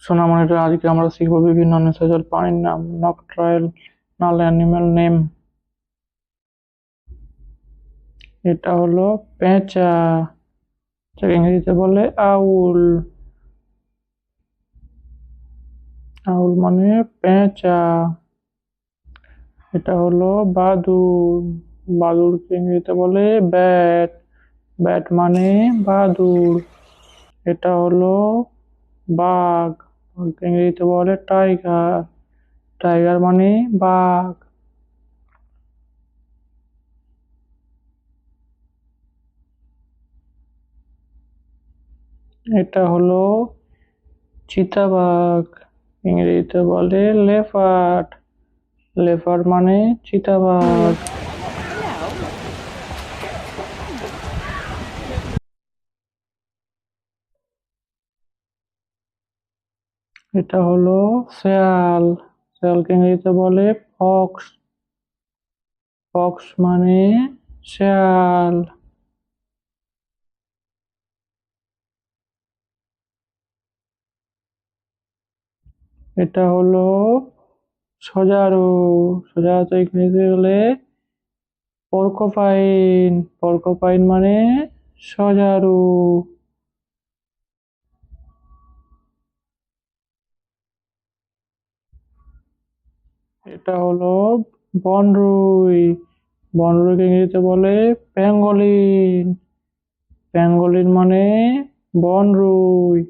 সোনামণিরা, আজকে আমরা শিখব বিভিন্ন নিশাচর প্রাণীর নাম। Nocturnal animal name. এটা হলো পেঁচা, যাকে ইংরেজিতে বলে আউল। আউল মানে পেঁচা। এটা হলো বাদুড়, বাদুড়কে ইংরেজিতে বলে ব্যাট, ব্যাট মানে বাদুড়। এটা হলো বাঘ, বাঘকে ইংরেজিতে বলে টাইগার, টাইগার মানে বাঘ। এটা হলো চিতাবাঘ, ইংরেজিতে বলে লেপার্ড, লেপার্ড মানে চিতাবাঘ। এটা হলো শেয়াল, শেয়ালকে ইংরেজিতে বলে ফক্স, ফক্স মানে শেয়াল। এটা হলো সজারু, সজারু ইংরেজিতে বলে পর্কোপাইন, পর্কোপাইন মানে সজারু। এটা হলো বনরুই, বনরুইকে ইংরেজিতে বলে প্যাঙ্গলিন, প্যাঙ্গলিন মানে বনরুই।